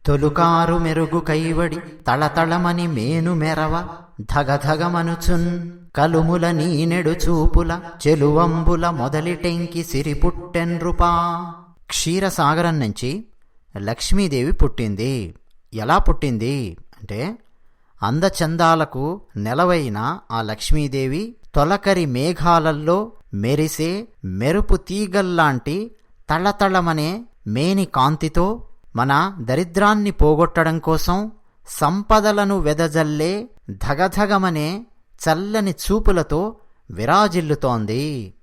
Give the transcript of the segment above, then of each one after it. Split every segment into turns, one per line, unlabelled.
తొలుకారు మెరుగు కైవడి తళతళమని మేను మెరవ ధగధగమనుచున్ కలుముల నీనెడు చూపుల చెలువంబుల మొదలిటెంకి సిరిపుట్టెన్రుపా. క్షీరసాగరం నుంచి లక్ష్మీదేవి పుట్టింది. ఎలా పుట్టింది అంటే, అందచందాలకు నెలవైన ఆ లక్ష్మీదేవి తొలకరి మేఘాలల్లో మెరిసే మెరుపు తీగల్లాంటి తళతళమనే మేని కాంతితో మన దరిద్రాన్ని పోగొట్టడం కోసం సంపదలను వెదజల్లే ధగధగమనే చల్లని చూపులతో విరాజిల్లుతోంది.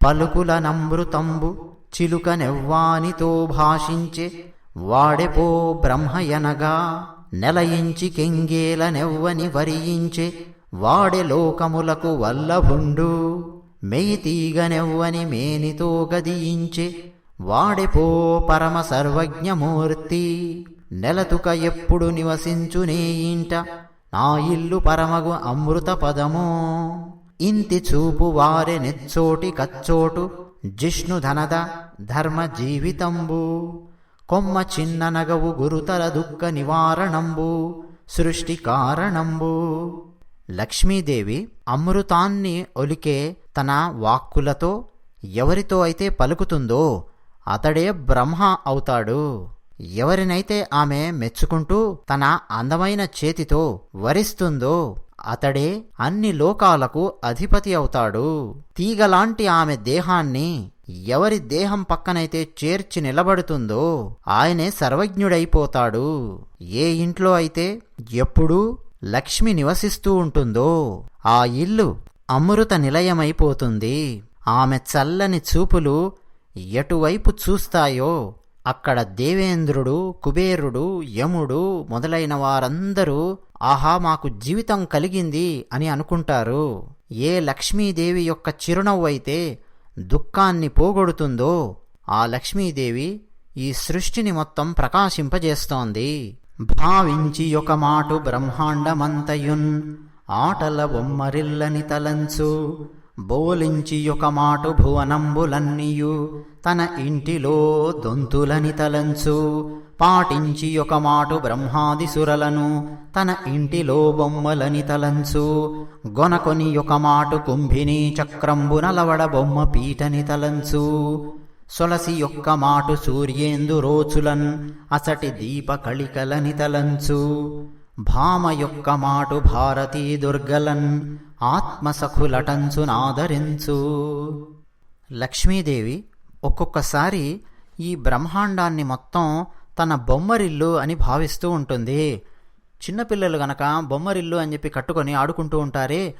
పలుకుల నమృతంబు చిలుకనెవ్వానితో భాషించే వాడెపో బ్రహ్మయనగా నెలయించి కెంగేలనెవ్వని వరించే వాడె లోకములకు వల్లభుండు మెయితీగనెవ్వని మేనితో గదియించే వాడెపో పరమ సర్వజ్ఞమూర్తి. నెలతుక ఎప్పుడు నివసించునే ఇంట నా ఇల్లు పరమగు అమృత పదమో. ఇంతి చూపు వారె నెచ్చోటి కచ్చోటు జిష్ణుధనద ధర్మ జీవితంబు. కొమ్మ చిన్న నగవు గురుతర దుఃఖ నివారణంబు సృష్టి కారణంబు. లక్ష్మీదేవి అమృతాన్ని ఒలికే తన వాక్కులతో ఎవరితో అయితే పలుకుతుందో అతడే బ్రహ్మ అవుతాడు. ఎవరినైతే ఆమె మెచ్చుకుంటూ తన అందమైన చేతితో వరిస్తుందో అతడే అన్ని లోకాలకు అధిపతి అవుతాడు. తీగలాంటి ఆమె దేహాన్ని ఎవరి దేహం పక్కనైతే చేర్చి నిలబడుతుందో ఆయనే సర్వజ్ఞుడైపోతాడు. ఏ ఇంట్లో అయితే ఎప్పుడూ లక్ష్మి నివసిస్తూ ఉంటుందో ఆ ఇల్లు అమృత నిలయమైపోతుంది. ఆమె చల్లని చూపులు ఎటువైపు చూస్తాయో అక్కడ దేవేంద్రుడు, కుబేరుడు, యముడు మొదలైన వారందరూ ఆహా మాకు జీవితం కలిగింది అని అనుకుంటారు. ఏ లక్ష్మీదేవి యొక్క చిరునవ్వు అయితే దుఃఖాన్ని పోగొడుతుందో ఆ లక్ష్మీదేవి ఈ సృష్టిని మొత్తం ప్రకాశింపజేస్తోంది. భావించి ఒక మాటు బ్రహ్మాండమంతయున్ ఆటల బొమ్మరిల్లని తలంచు బోలించి ఒక మాటు భువనంబులన్నీయు తన ఇంటిలో దొంతులని తలంచు పాటించి ఒక మాటు బ్రహ్మాది సురలను తన ఇంటిలో బొమ్మలని తలంచు గొనకొని ఒక మాటు కుంభిని చక్రంబునలవడ బొమ్మ పీటని తలంచు సొలసి యొక్క మాటు సూర్యేందు రోచులన్ అసటి దీప కళికలని తలంచు భామ యొక్క మాటు భారతీ దుర్గలన్ ఆత్మసఖులటంచునాదరించు. లక్ష్మీదేవి ఒక్కొక్కసారి ఈ బ్రహ్మాండాన్ని మొత్తం తన బొమ్మరిల్లు అని భావిస్తూ ఉంటుంది. చిన్నపిల్లలు గనక బొమ్మరిల్లు అని చెప్పి కట్టుకొని ఆడుకుంటూ ఉంటారే,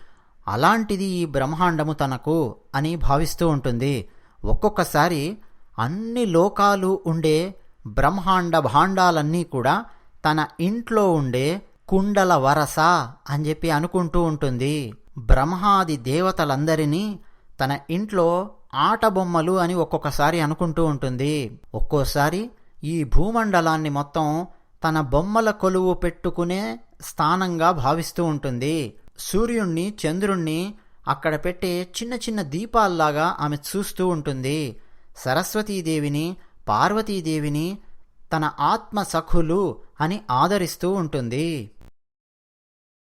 అలాంటిది ఈ బ్రహ్మాండము తనకు అని భావిస్తూ ఉంటుంది. ఒక్కొక్కసారి అన్ని లోకాలు ఉండే బ్రహ్మాండ భాండాలన్నీ కూడా తన ఇంట్లో ఉండే కుండల వరస అని చెప్పి అనుకుంటూ ఉంటుంది. బ్రహ్మాది దేవతలందరినీ తన ఇంట్లో ఆట బొమ్మలు అని ఒక్కొక్కసారి అనుకుంటూ ఉంటుంది. ఒక్కోసారి ఈ భూమండలాన్ని మొత్తం తన బొమ్మల కొలువు పెట్టుకునే స్థానంగా భావిస్తూ ఉంటుంది. సూర్యుణ్ణి, చంద్రుణ్ణి అక్కడ పెట్టే చిన్న చిన్న దీపాల్లాగా ఆమె చూస్తూ ఉంటుంది. సరస్వతీదేవిని, పార్వతీదేవిని తన ఆత్మ సఖులు అని ఆదరిస్తూ ఉంటుంది.